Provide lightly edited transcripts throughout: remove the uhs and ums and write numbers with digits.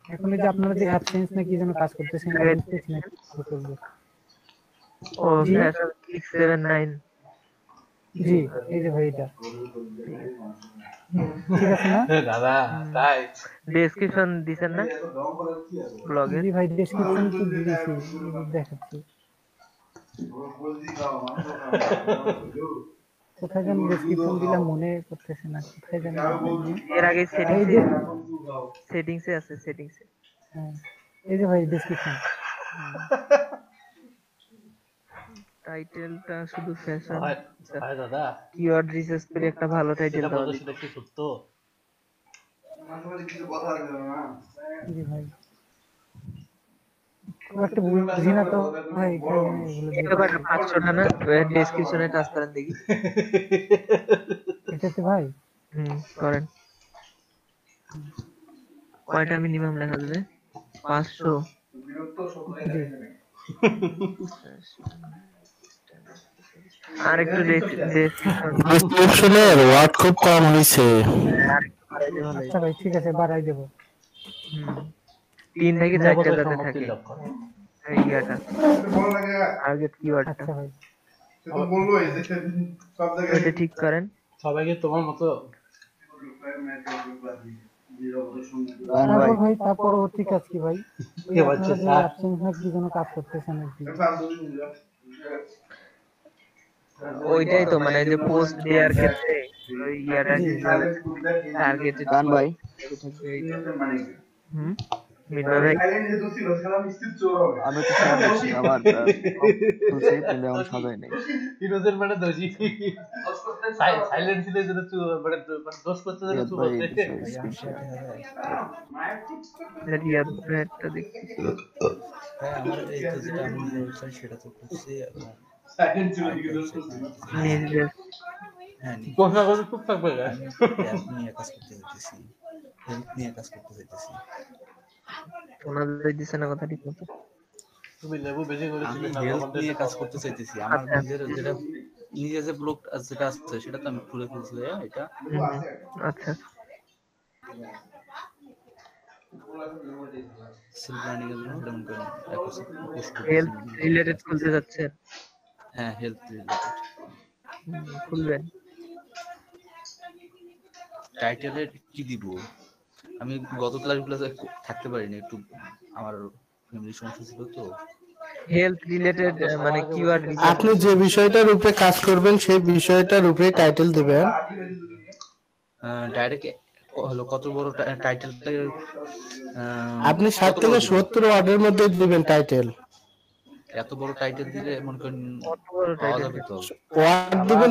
এখন এই যে আপনারা যে অ্যাবসেন্স না কি যেন কাজ করতেছেন এটা বুঝতেছি না কি করবো। ও জি 679 জি এই যে ভাই এটা ঠিক আছে না? দাদা তাই ডেসক্রিপশন দিছেন না ব্লগের? জি ভাই ডেসক্রিপশন তো দিয়েছি, দেখাচ্ছি কোথায় যেন ডেসক্রিপশন দিলাম মনে করতেছে না, কোথায় যেন এর আগে এই যে সেটিংসে আছে সেটিংসে। হ্যাঁ, এই যে ভাই ডেসক্রিপশন। টাইটেলটা শুধু ফ্যাশন। ভাই দাদা কিওয়ার্ড রিসার্চ করে একটা ভালো টাইটেল দাও। সেটা কি সত্য? জি ভাই খুব একটা বুঝি না তো ভাই, এটা কয়টা 500টা না? ডেসক্রিপশনে টাচ করেন দেখি। এটাতে ভাই করেন। কয়টা মিনিমাম লেখা যাবে? 500। জি আর একটু ডেসক্রিপশনের ওয়ার্ড খুব কম হয়েছে। আচ্ছা ভাই ঠিক আছে বাড়াই দেবো। 3 থেকে 4টা যাতে থাকে এই ইয়াটা টার্গেট কিওয়ার্ডটা। আচ্ছা ভাই এটা ঠিক করেন। সবাইকে তোমার মতো তারপর ভাই তার পরবর্তী কাজ কি ভাই? আপনারা যে অ্যাবসেন্স না কি যেন কাজ করতেছেন আর কি। ওইটাই তো মানে যে পোস্ট দেওয়ার ক্ষেত্রে ওই ইয়াটা টার্গেট গান ভাই মিনবা ভাই আমি তো শেয়ার করছি আমার খুলছে কিন্তু আমি সাজাই নাই। ইনোজের মানে দোষী সাইলেন্ট ছিল যেন মানে দোষ করতে যেন চুপ হচ্ছে। একটা দেখছি আমার এই তো যেটা আমি বলছি সেটা তো করছি এবং সাইলেন্ট ছিল হ্যাঁ কথা কথা চুপ থাকবে অ্যাপ নিয়ে কাজ করতে যেতেছি, হেল্প নিয়ে কাজ করতে যেতেছি। ওনাদের দিছে না কথা ঠিক মতো। তুমি লেবু বেশি করে আমি হেল্প নিয়ে কাজ করতে চাইতেছি। আমার নিজের যেটা নিজের যে ব্লগ যেটা আছে সেটা তো আমি খুলে ফেলছি এটা। আচ্ছা সেলফ লার্নিং এর জন্য যেমন করেন হেলথ রিলেটেড খুলতে যাচ্ছে। হ্যাঁ হেলথ রিলেটেড খুলবেন। টাইটেলে কি দিব? আমি গত ক্লাসগুলো থাকতে পারিনি, একটু আমার ফ্যামিলি সমস্যা ছিল তো। হেলথ রিলেটেড মানে কিওয়ার্ড আপনি যে বিষয়টার উপরে কাজ করবেন সেই বিষয়টার উপরে টাইটেল দিবেন। ডাইরেক্ট হলো কত বড় টাইটেলটা? আপনি 60 থেকে 70 ওয়ার্ডের মধ্যে দিবেন টাইটেল। এত বড় টাইটেল দিলে মনে করেন কত বড় পাওয়া টাইটেল যাবে তো? ওয়ার্ড দিবেন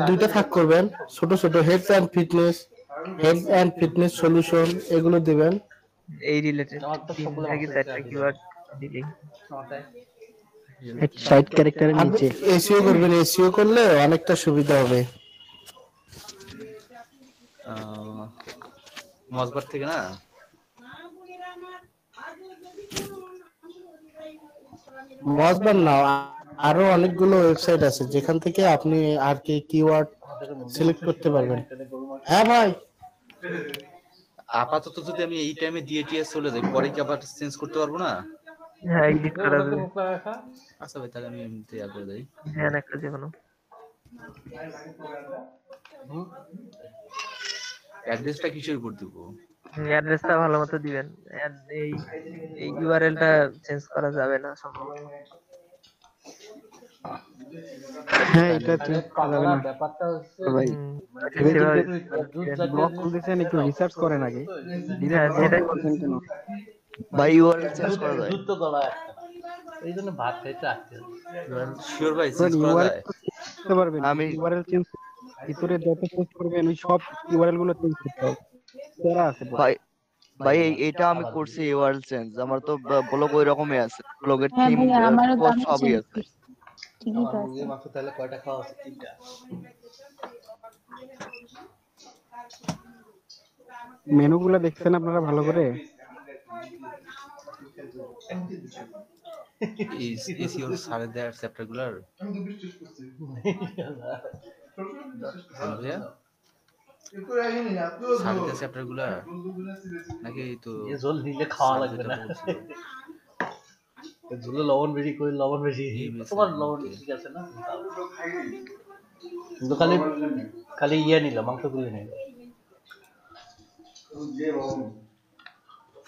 দুইটা ভাগ করবেন, ছোট ছোট হেলথ এন্ড ফিটনেস সলিউশন এগুলো দিবেন। এই রিলেটেড 3 থেকে 4টা কিওয়ার্ড দিলেই সাইড ক্যারেক্টারের নিচে এসইও করবেন। এসইও করলে অনেকটা সুবিধা হবে। মজবার থেকে না মজবার না, আরো অনেকগুলো ওয়েবসাইট আছে যেখান থেকে আপনি আর কি কিওয়ার্ড সিলেক্ট করতে পারবেন। হ্যাঁ ভাই আপাতত যদি আমি এই টাইমে দিয়ে চলে যাই পরে কি আবার চেঞ্জ করতে পারবো না? হ্যাঁ এডিট করা যাবে। আচ্ছা ভাই তাহলে আমি এমনিতে ইয়া করে দেই। হ্যাঁ একটা যে কোনো অ্যাড্রেসটা কিসের উপর দিব? অ্যাড্রেসটা ভালো মতো দিবেন। এই এই ইউআরএলটা চেঞ্জ করা যাবে না সম্ভবত। হ্যাঁ এটা চেঞ্জ করা যাবে না ব্যাপারটা হচ্ছে ভাই। ব্লগ খুলতেছেন একটু রিসার্চ করেন আগে। সেটাই ভাই ইউআরএল চেঞ্জ করা যায়। যুদ্ধ করা এই জন্য ভাত খাইতে আসছে। শিওর ভাই চেঞ্জ করা যায়? করতে পারবেন আমি ইউআরএল চেঞ্জ ভিতরে যত চেঞ্জ করবেন ওই সব ইউআরএল গুলো চেঞ্জ করতে হবে। করা আছে ভাই। ভাই এটা আমি করছি ইউআরএল চেঞ্জ। আমার তো ব্লগ ওই রকমই আছে, ব্লগের হ্যাঁ থিম ভাই আমারও পোস্ট সবই আছে। ঠিকই তো আছে। মাত্র তাহলে কয়টা খাওয়া আছে? 3টা। মেনুগুলো দেখছেন আপনারা ভালো করে? এসিওর সাড়ে দেওয়ার চ্যাপ্টারগুলোর সাবিতা চ্যাপ্টার গুলা নাকি এই তো ये झोल দিলে খাওয়া লাগবে না ঝোলে লবণ বেশি করে লবণ বেশি তোমার লবণ ঠিক আছে না কিন্তু খালি খালি ইয়ে নিল মাংস গুলো নিল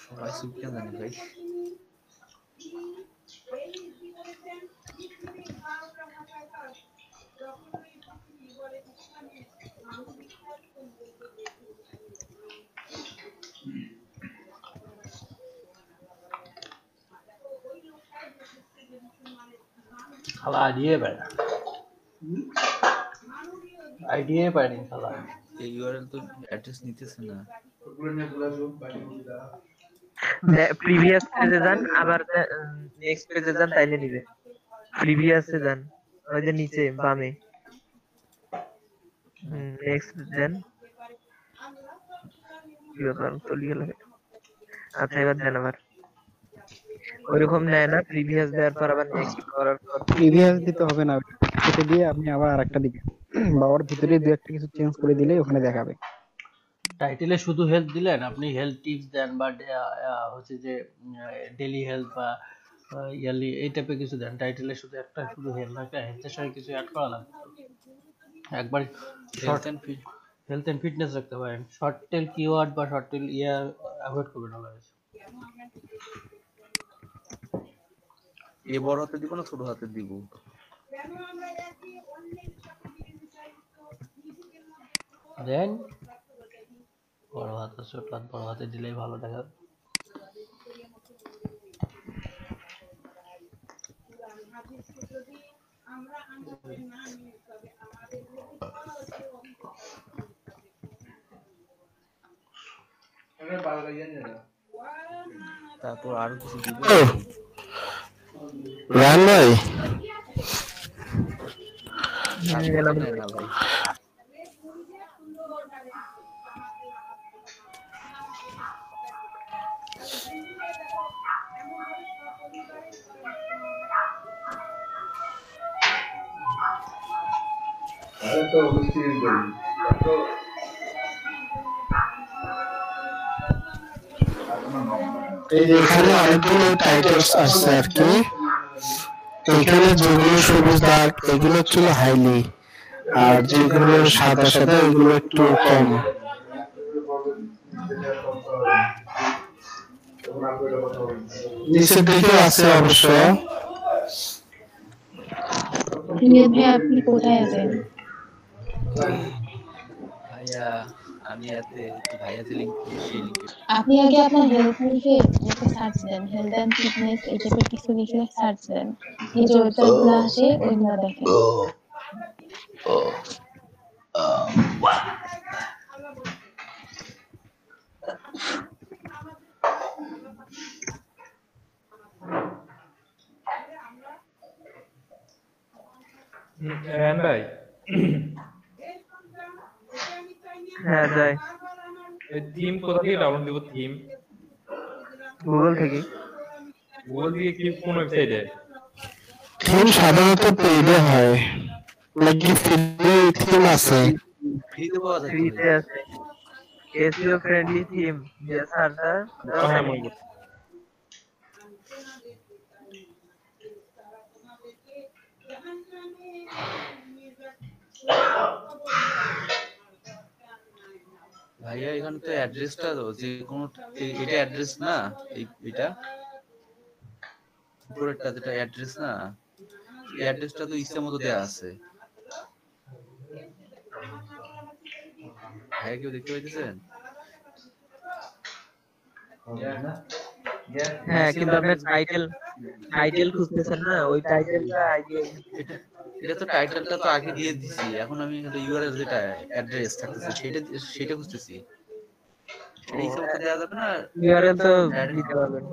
সবাই সুপ কেন জানি ভাই খালা আইডিয়া পাইনি খালা এই ইউআরএল তো অ্যাড্রেস নিতেছে না প্রিভিয়াস পেজে যান আবার নেক্সট পেজে যান তাইলে নিবে প্রিভিয়াসে যান ওই যে নিচে বামে নেক্সট দেন কি ব্যাপার তলিয়ে লাগে আচ্ছা এবার দেন আবার ওইরকম নেয় না প্রিভিয়াস দেওয়ার পর আবার নেক্সট করার পর প্রিভিয়াস দিতে হবে না, কেটে দিয়ে আপনি আবার আরেকটা দিবেন বা ওর ভিতরে দুই একটা কিছু চেঞ্জ করে দিলে ওখানে দেখাবে। টাইটেলে শুধু হেলথ দিলেন আপনি হেলথ টিপস দেন বা হচ্ছে যে ডেইলি হেলথ বা ইয়ারলি এই টাইপের কিছু দেন টাইটেলে শুধু একটা শুধু হেলথ রাখলে হেলথের সঙ্গে কিছু অ্যাড করা লাগবে একবার হেলথ এন্ড ফিটনেস রাখতে পারেন শর্ট টেল কিওয়ার্ড বা শর্ট টেল ইয়া অ্যাভয়েড করবেন অলওয়েজ এ বড় হাতে দিব না ছোট হাতে দিব দেন বড় হাতে ছোট হাত বড় হাতে দিলেই ভালো দেখা তারপর আরো কিছু দিব রান ভাই না ভাই এই যে এখানে অনেকগুলো টাইটেলস আছে আর কি এখানে যেগুলো সবুজ দাগ এগুলো ছিল হাইলি আর যেগুলো সাদা সাদা এগুলো একটু কম নিচের দিকে আছে অবশ্য আপনি কোথায় আছেন? ভাইয়া আমি এতে ভাইয়াতে লিংক সেই লিংকে আপনি আগে আপনার হেলথ লিখে একটা সার্চ দেন, হেলথ এন্ড ফিটনেস এই টাইপের কিছু লিখে সার্চ দেন, এই যে ওয়েবসাইটগুলো আসে ওইগুলো দেখেন। রান ভাই হ্যাঁ যাই এই থিম কোথা থেকে ডাউনলোড দিব? থিম গুগল থেকে গুগল দিয়ে কি কোন ওয়েবসাইটে? থিম সাধারণত পেইডে হয় নাকি ফ্রি থিম আছে ফ্রিতে পাওয়া যায় ফ্রিতে আছে এসইও ফ্রেন্ডলি থিম যে সার্চটা হ্যাঁ মনে করছি ভাইয়া এখানে তো অ্যাড্রেসটা যে কোন এটা অ্যাড্রেস না এটা উপরেরটা যেটা অ্যাড্রেস না এই অ্যাড্রেসটা তো ইচ্ছা মতো দেয়া আছে ভাইয়া কেউ দেখতে পাইতেছেন? হ্যাঁ কিন্তু আপনার টাইটেল খুঁজতেছেন না ওই টাইটেলটা আগে এটা তো টাইটেলটা তো আগে দিয়ে দিছি এখন আমি ইউআরএল যেটা অ্যাড্রেস থাকতেছে সেটা খুঁজতেছি সেটা ইচ্ছা মতো দেয়া যাবে না ইউআরএল তো দিতে পারবেন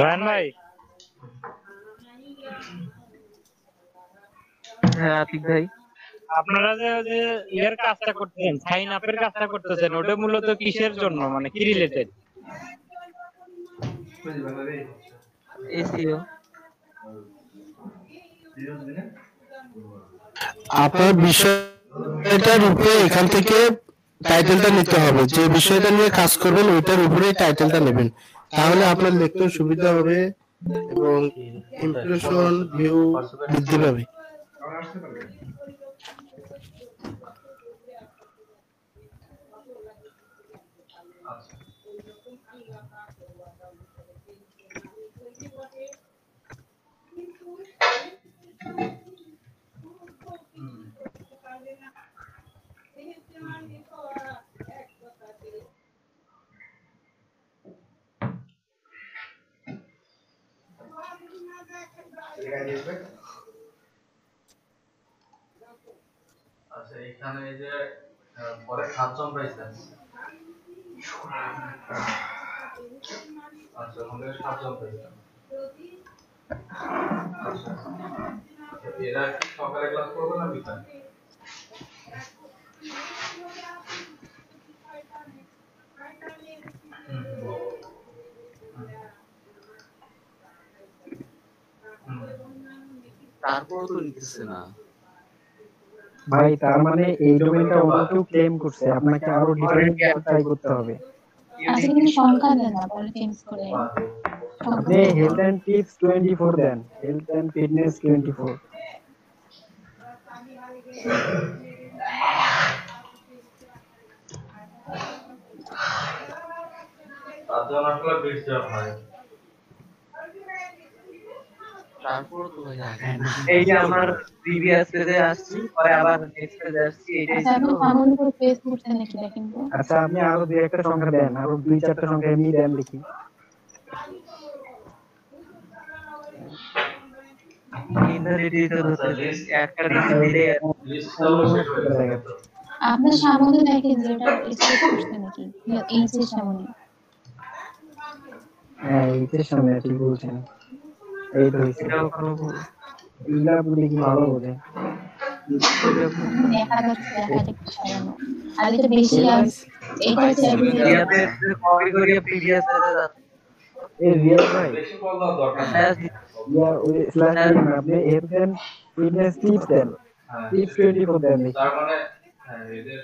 রান ভাই হ্যাঁ আতিক ভাই আপনারা যে ইয়ার কাজটা করতেছেন সাইন আপের কাজটা করতেছেন ওটা মূলত কিসের জন্য মানে কি রিলেটেড? এসইও আপনার বিষয়টার উপরে এখান থেকে টাইটেলটা নিতে হবে, যে বিষয়টা নিয়ে কাজ করবেন ওইটার উপরেই টাইটেলটা নেবেন, তাহলে আপনার লিখতে সুবিধা হবে এবং ইমপ্রেশন ভিউ বৃদ্ধি পাবে। আচ্ছা এখানে এই যে পরে 7 জন পাইছেন। আচ্ছা ওখানে 7 জন পাইছেন। আচ্ছা এরা কি সকালে ক্লাস করবে না বিকালে? তারপরও তো নিতেছে না ভাই, তার মানে এই ডোমেইনটা অন্য কেউ ক্লেম করছে, আপনাকে আরো ডিফারেন্ট ট্রাই করতে হবে। আচ্ছা কিন্তু সংখ্যা দেন না পরে চেঞ্জ করে আপনি হেলথ এন্ড টিপস 24 দেন, হেলথ এন্ড ফিটনেস 24। তাজন আসলে 20 জন হয়। তারপরও তো ভাই আগায় না। এই যে আমার প্রিভিয়াস পেজে আসছি পরে আবার নেক্সট পেজে আসছি এটাই আচ্ছা ছিল। আপনি সামন উপর পেজ করছেন নাকি দেখেন তো। আচ্ছা আপনি আরো দুই একটা সংখ্যা দেন, আরো দুই চারটা সংখ্যা এমনি দেন দেখি। ইনহেরিটি তো হচ্ছে একটা ডিসি দিলে আপনার সামনে দেখেন যে এটা স্পেস করছে নাকি এইচ এর সামনে। হ্যাঁ এইটার সামনে ঠিক বলছেন, এই তো হইছে। এটাও কোনো ইলা বলে কি ভালো বোঝে। দেখা যাচ্ছে সাজানো আর এটা বেশি আর এটা হচ্ছে ইয়াতে কপি করিয়ে প্রিভিয়াস পেজে যান। এই রিয়েল ভাই বেশি বল দেওয়ার দরকার নেই। হ্যাঁ, ইয়া ওই স্ল্যাশ দিন, আপনি হেলথ এন্ড ফিটনেস টিপস দেন, টিপস 24 দেন দেখি। তার মানে এদের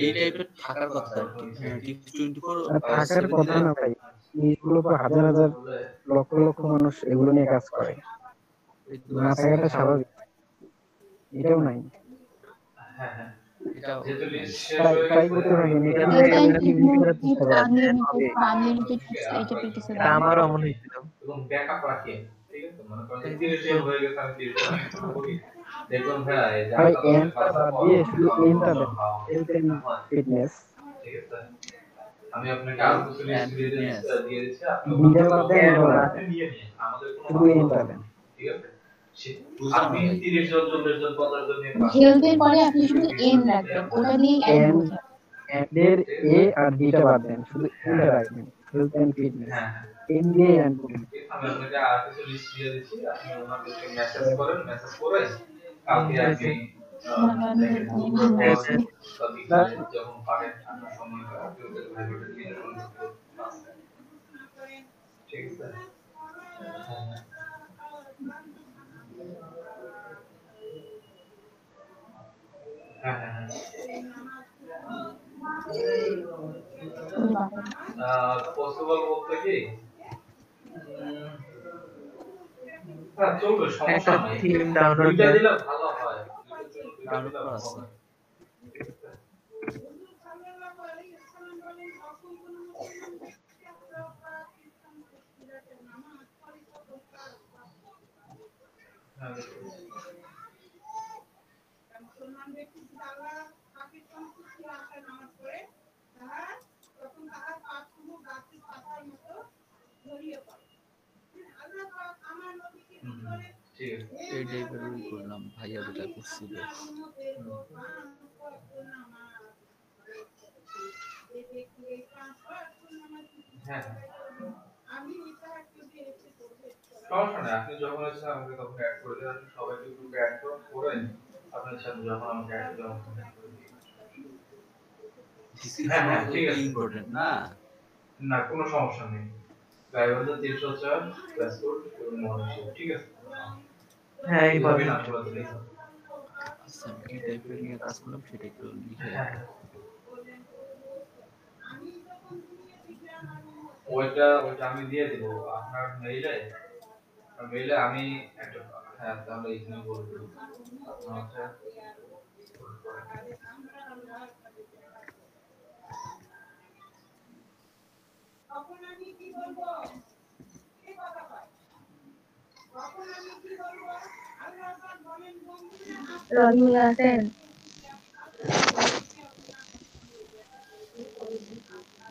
এই টাইপের থাকার কথা আর কি। টিপস 24 আর থাকার কথা না ভাই, এইগুলো তো হাজার হাজার লক্ষ লক্ষ মানুষ এগুলো নিয়ে কাজ করে, না থাকাটা স্বাভাবিক। এটাও নাই, হ্যাঁ হ্যাঁ এটা যেহেতু লিস্ট শেষ হয়ে ট্রাই গেছে করতে থাকেন, এটা আনলিমিটেড এইটা কিছু এটা আমারও মনে হয়েছিল। এবং ব্যাকআপ রাখি, ঠিক আছে? মনে করেন 30 জন হয়ে গেছে, আমি 30 জন করি। দেখুন ভাই এই যে ভাই আপনাদের এন্ডটা বাদ দিয়ে শুধু এন্ডটা দেন, হেলথ এন্ড ফিটনেস ঠিক আছে? আমি আপনাকে আরো কিছু লিস্ট দিয়ে দিচ্ছি, আপনি দুইটা বাদ দেন, আপনি নিয়ে নিন, আমাদের কোনো শুধু এন্ডটা দেন। ঠিক আছে? আপনি 30 জন 40 জন 50 জন নিয়ে হেলথের পরে আপনি শুধু এন রাখবেন, ওটা দিয়ে এন এন্ড বোঝাবেন। এন্ডের এ আর ডিটা বাদ দেন, শুধু এন্ডটা রাখবেন, হেলথ এন্ড ফিটনেস এন দিয়ে এন্ড করবেন। আমি আপনাকে আর কিছু লিস্ট দিয়ে দিচ্ছি, আপনি ওনাদেরকে মেসেজ করেন, মেসেজ করে কালকে আপনি যখন পারেন আপনার সময় করে আপনি ওদের ভাইবোনের দিয়ে ঠিক আছে? হ্যাঁ হ্যাঁ হ্যাঁ পসিবল বলতে কি হ্যাঁ চলবে, সমস্যা নাই। থিম ডাউনলোড দুইটা দিলে ভালো হয়, ডাউনলোড করা আছে। এই টাইপেরই করলাম, ভাইয়া যেটা করছিল। হ্যাঁ সমস্যা নেই, আপনি যখন ইচ্ছা আমাকে তখন অ্যাড করে দেন, আপনি সবাইকে গ্রুপে অ্যাড করে আপনার সাথে যখন আমাকে অ্যাড করে হ্যাঁ হ্যাঁ ঠিক আছে, ইম্পর্টেন্ট না না কোনো সমস্যা নেই। হ্যাঁ ইম্পর্টেন্ট। আচ্ছা আমি কি টাইপের নিয়ে কাজ করলাম সেটা একটু লিখে রাখি। রনি আছেন?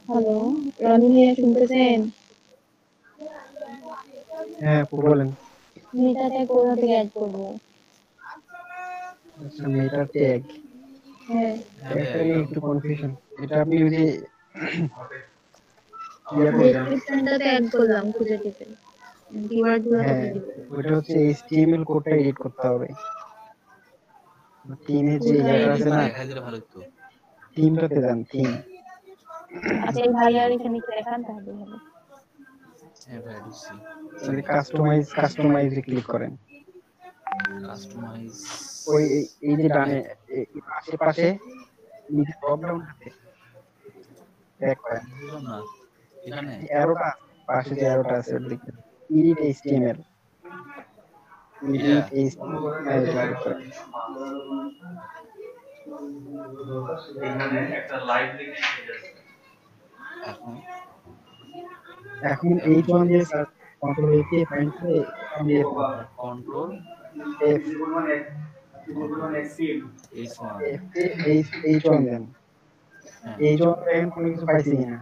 হ্যালো, রনি ভাইয়া শুনতেছেন? হ্যাঁ আপু বলেন। মেটাতে কোথা থেকে অ্যাড করবো? আচ্ছা মেটার ট্যাগ, হ্যাঁ, ট্যাগটা নিয়ে একটু কনফিউশন। এটা আপনি ওই যে ইয়া করবেন, ডেসক্রিপশনটাতে অ্যাড করলাম খুঁজে টিপে। কিওয়ার্ড গুলো হ্যাঁ কোথায় দিব? ওটা হচ্ছে HTML কোডটা এডিট করতে হবে। থিমে যে ইয়াটা আছে না, দেখা দিলে ভালো হতো। থিমটাতে যান, থিম। আচ্ছা এই ভাইয়ার এখানে কি দেখান তাহলে হবে। হ্যাঁ ভাই ঢুকছি। ওই কাস্টমাইজে ক্লিক করেন। কাস্টমাইজ ওই এই যে ডানে আশেপাশে নিচে ড্রপ ডাউন আছে, ব্যাক করেন। বুঝলাম না এখানে অ্যারোটা পাশে যে অ্যারোটা আছে ওটা দেখবেন, edit HTML, edit HTML click করেন। এখন H1 দিয়ে সার্চ, কন্ট্রোল F দিয়ে ফাইন্ড করে কন্ট্রোল F H1 H1 দেন। H1 দেখেন কোনো কিছু পাইছি কিনা,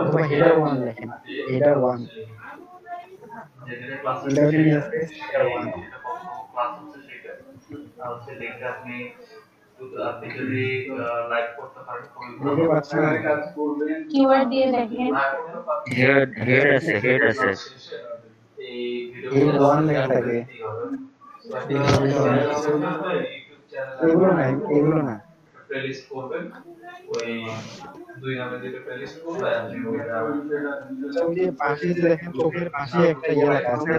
অথবা হেডার 1 লেখেন, হেডার 1 হেডার 1 দেখে পাচ্ছেন না? কিওয়ার্ড দিয়ে দেখেন। হেড আছে, হেড আছে। হেড 1 লেখা থাকে। এগুলো না ওই যে পাশে যে দেখেন চোখের পাশে একটা ইয়ে লেখা আছে,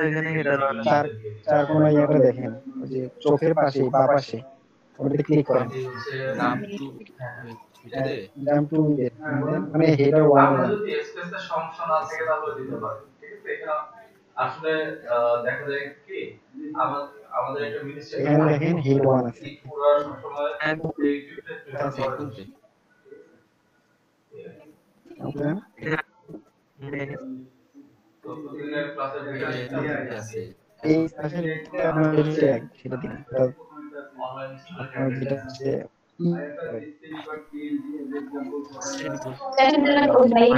এখানে হেডার চার কোণা ইয়েটা দেখেন, ওই যে চোখের পাশে বা পাশে, ওটাতে ক্লিক করেন। নাম টু এটাতে জাম্প টু মানে হেডার 1 এ যান। এখানে দেখেন হেড 1 আছে। কোনতে ওকে আছে এই পাশের আপনাদের ট্যাগ সেটা দিন, আপনার যেটা আছে দেখেন না ওই ভাইয়া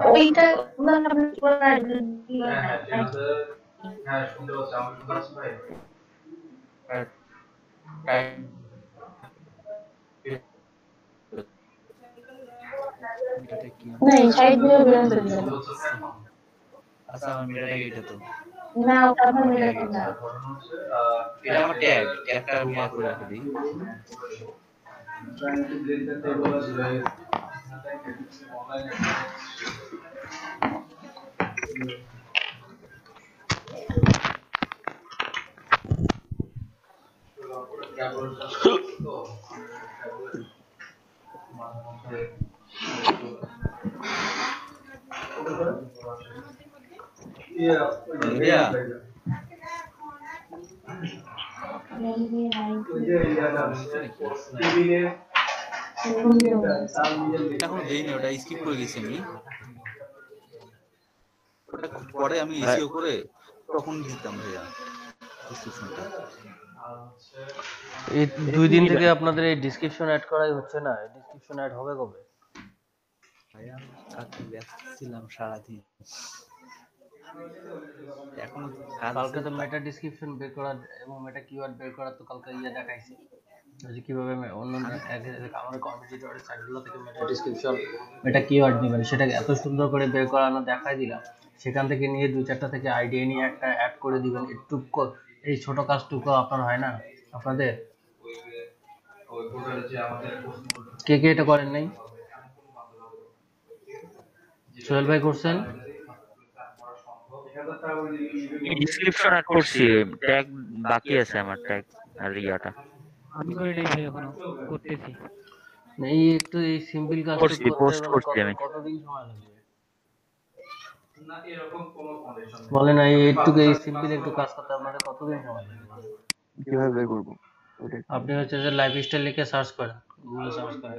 ওইটা नहीं साइड में बेरन चली गया আচ্ছা আমার মেটাটা এটা তো ना ওটা আমার মেরে না এটা আমার ট্যাগটা আমি ইয়া করে রাখি দিই এখন দেইনি ওটা স্কিপ করে গেছি আমি ওটা পরে আমি এসইও করে তখন দিতাম ভাইয়া ডেসক্রিপশনটা এই 2 দিন থেকে আপনাদের এই ডেসক্রিপশন অ্যাড করাই হচ্ছে না, ডেসক্রিপশন অ্যাড হবে কবে? ভাইয়া কালকে ব্যস্ত ছিলাম সারাদিন, এখন কালকে তো মেটা ডেসক্রিপশন বের করা এবং মেটা কিওয়ার্ড বের করা তো কালকে দেখাইছে যে কিভাবে অন্য আমাদের কম্পিটিটরের সাইটগুলো থেকে মেটা ডেসক্রিপশন মেটা কিওয়ার্ড নেবেন, সেটাকে এত সুন্দর করে বের করানো দেখাই দিলাম। সেখান থেকে নিয়ে 2-4টা থেকে আইডিয়া নিয়ে একটা অ্যাড করে দিবেন। এই ছোট কাজটুকু আপনার হয় না আপনাদের? কে কে এটা করেন নাই? সোহেল ভাই করছেন? ডেসক্রিপশন অ্যাড করছি, ট্যাগ বাকি আছে আমার, ট্যাগ আর ইয়াটা আমি করে নেই ভাই, এখনো করতেছি। এই একটু এই সিম্পল কাজটা করছি, করতে পোস্ট করছি আমি। কতদিন সময় লাগবে বলেন? একটু এই সিম্পল একটু কাজ করতে আপনাদের কতদিন সময় লাগবে? কিভাবে বের করবো? আপনি হচ্ছে যে লাইফস্টাইল লিখে সার্চ করেন, গুগলে সার্চ করেন।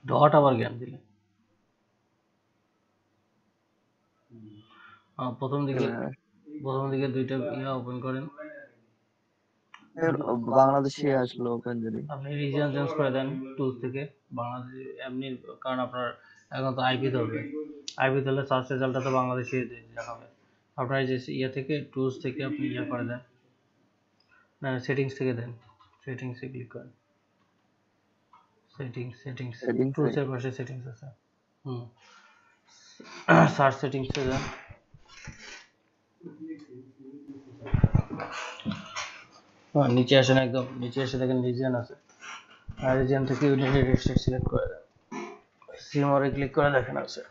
ডট আবার জ্ঞান দিলে প্রথম দিকে 2টা ওপেন করেন। বাংলাদেশে আসলো ওপেন যদি আপনি রিজিয়ন চেঞ্জ করে দেন টুলস থেকে বাংলাদেশ এমনি, কারণ আপনার এখন তো আইপি ধরবে, আইপি ধরলে সার্চ রেজাল্টটা তো বাংলাদেশে দেখাবে। আপনার যে থেকে টুলস থেকে আপনি করে দেন, না সেটিংস থেকে দেন, সেটিংসে ক্লিক করেন। সেটিংস টুলসের পাশে সেটিংস আছে, সার্চ সেটিংসে যান। নিচে আসেন, একদম নিচে এসে দেখেন রিজিয়ন আছে, আর রিজিয়ন থেকে ইউনাইটেড স্টেটস সিলেক্ট করে দেন, সিমরে ক্লিক করে দেখেন আছে।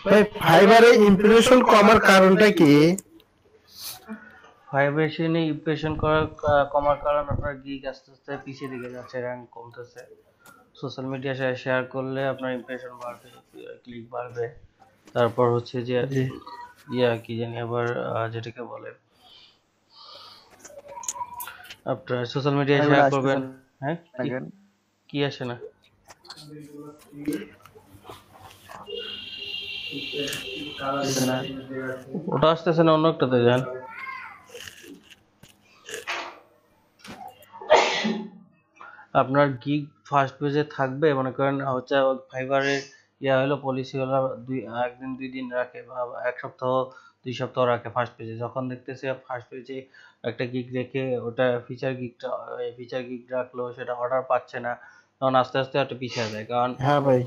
ভাই ফাইবারে ইমপ্রেশন কমার কারণটা কি? ভাইব্রেশনে ইমপ্রেশন কমার কারণ আপনার গিগ আস্তে আস্তে পিছিয়ে দিকে যাচ্ছে, র্যাঙ্ক কমতেছে। সোশ্যাল মিডিয়া শেয়ার করলে আপনার ইমপ্রেশন বাড়বে, ক্লিক বাড়বে। তারপর হচ্ছে যে কি জানি আবার যেটাকে বলে, আপনার সোশ্যাল মিডিয়ায় শেয়ার করবেন। হ্যাঁ কি আসে না? ওটা আসতেছে না, অন্য একটাতে যান। আপনার গিগ ফার্স্ট পেজে থাকবে, মনে করেন হচ্ছে ফাইবারের হলো পলিসি হলো 1 দিন 2 দিন রাখে বা 1 সপ্তাহ 2 সপ্তাহ রাখে ফার্স্ট পেজে। যখন দেখতেছে ফার্স্ট পেজে একটা গিগ রেখে ওটা ফিচার গিগ রাখলো, সেটা অর্ডার পাচ্ছে না, তখন আস্তে আস্তে একটা পিছিয়ে যায়। কারণ হ্যাঁ ভাই,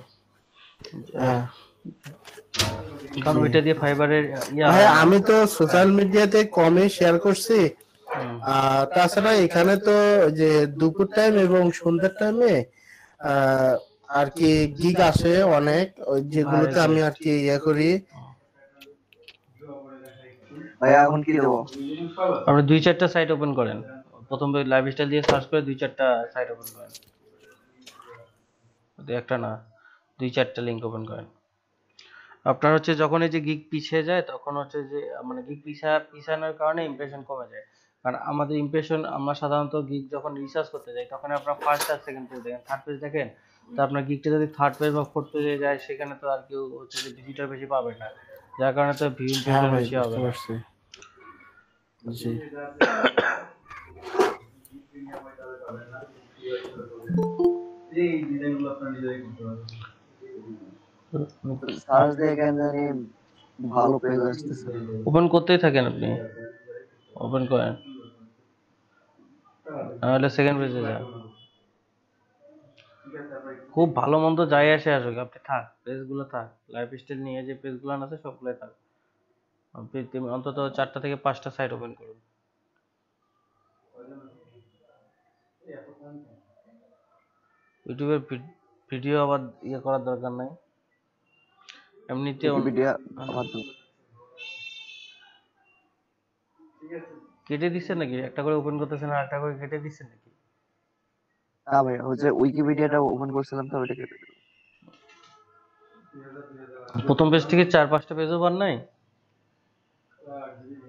কারণ ওইটা দিয়ে ফাইবারের আমি তো সোশ্যাল মিডিয়াতে কমে শেয়ার করছি। তাছাড়া এখানে তো যে দুপুর টাইম এবং সন্ধ্যার টাইমে আর কি গিগ আসে অনেক, যেগুলোতে আমি আর কি করি। ভাই এখন কি দেবো? আপনি 2-4টা সাইট ওপেন করেন, প্রথম লাইফস্টাইল দিয়ে সার্চ করে 2-4টা সাইট ওপেন করেন, একটা না 2-4টা লিংক ওপেন করেন। আপনার হচ্ছে যখন এই যে গিগ পিছিয়ে যায়, তখন হচ্ছে যে মানে গিগ পিছানোর কারণে ইমপ্রেশন কমে যায়। কারণ আমাদের ইমপ্রেশন, আমরা সাধারণত গিগ যখন রিসার্চ করতে যাই তখন আপনার ফার্স্ট আর সেকেন্ড পেজ দেখেন, থার্ড পেজ দেখেন। তো আপনার গিগটা যদি থার্ড পেজ বা ফোর্থ পেজে যায়, সেখানে তো আর কেউ হচ্ছে যে ভিজিটর বেশি পাবে না, যার কারণে তো ভিউ বেশি হবে। জি এই ডিজাইনগুলো আপনারা নিজেরাই করতে পারবেন। সার্চ দেখেন জানি ভালো পেজ আসতেছে, ওপেন করতেই থাকেন, আপনি ওপেন করেন, তাহলে সেকেন্ড পেজে যান। খুব ভালো মন্দ যাই আসে আসুক, আপনি থাক, পেজগুলো থাক, লাইফস্টাইল নিয়ে যে পেজগুলো আছে সবগুলোই থাক। আপনি অন্তত 4টা থেকে 5টা সাইট ওপেন করুন। ইউটিউবের ভিডিও আবার করার দরকার নাই, এমনিতে কেটে দিচ্ছেন নাকি? একটা করে ওপেন করতেছেন আর একটা করে কেটে দিচ্ছেন নাকি? না ভাই, হচ্ছে উইকিপিডিয়াটা ওপেন করছিলাম তো, ওইটা কেটে দিলাম। প্রথম পেজ থেকে 4-5টা পেজও পান নাই?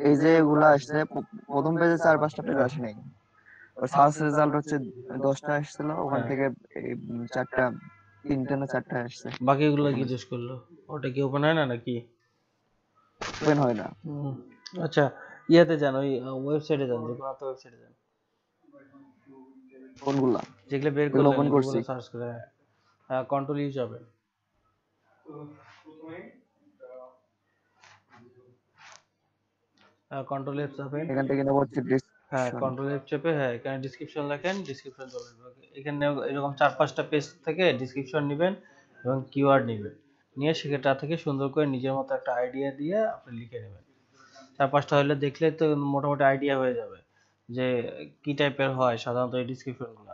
এই যে এগুলো আসছে প্রথম পেজে 4-5টা পেজ আসে নাই। ওর সার্চ রেজাল্ট হচ্ছে 10টা আসছিল, ওখান হ্যাঁ, থেকে এই 4টা 3টা না 4টা আসছে। বাকিগুলো কি জিজ্ঞেস করলো? ওটা কি ওপেন হয় না নাকি? ওপেন হয় না। আচ্ছা, ইয়াতে যান, ওই ওয়েবসাইটে যান, যে কোনো একটা ওয়েবসাইটে যান, কোনগুলা? যেগুলো বের এগুলো করলেন ওপেন করছি। গুগলে সার্চ করে। হ্যাঁ, কন্ট্রোল ইউ যাবেন। কন্ট্রোল এফ যাবেন। এখান থেকে নেব হচ্ছে হ্যাঁ, ডিসক্রিপশন। কন্ট্রোল এফ চেপে, হ্যাঁ এখানে ডেসক্রিপশন লেখেন, ডেসক্রিপশন চলে আসবে। এখানে এরকম 4-5টা পেজ থেকে ডেসক্রিপশন নেবেন এবং কিওয়ার্ড নেবেন, নিয়ে সেটা থেকে সুন্দর করে নিজের মতো একটা আইডিয়া দিয়ে আপনি লিখে নেবেন। 4-5টা হলে দেখলে তো মোটামুটি আইডিয়া হয়ে যাবে যে কি টাইপের হয় সাধারণত এই ডেসক্রিপশনগুলো।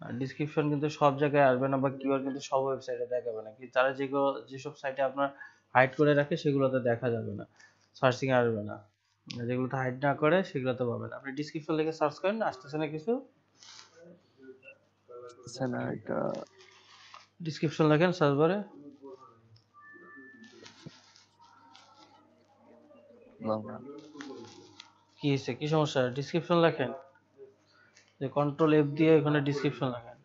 আর ডেসক্রিপশন কিন্তু সব জায়গায় আসবে না, বা কিওয়ার্ড কিন্তু সব ওয়েবসাইটে দেখাবে না, কি তারা যেসব সাইটে আপনার হাইড করে রাখে সেগুলোতে দেখা যাবে না, সার্চিং এ আসবে না। যেগুলোতে হাইড না করে সেগুলোতে পাবেন। আপনি ডেসক্রিপশন লিখে সার্চ করেন, আসতেছে না কিছু? না, এটা ডেসক্রিপশন লেখেন সার্চ বারে। কি হয়েছে, কি সমস্যা? ডেসক্রিপশন লেখেন, যে কন্ট্রোল এফ দিয়ে ওখানে ডেসক্রিপশন লেখেন।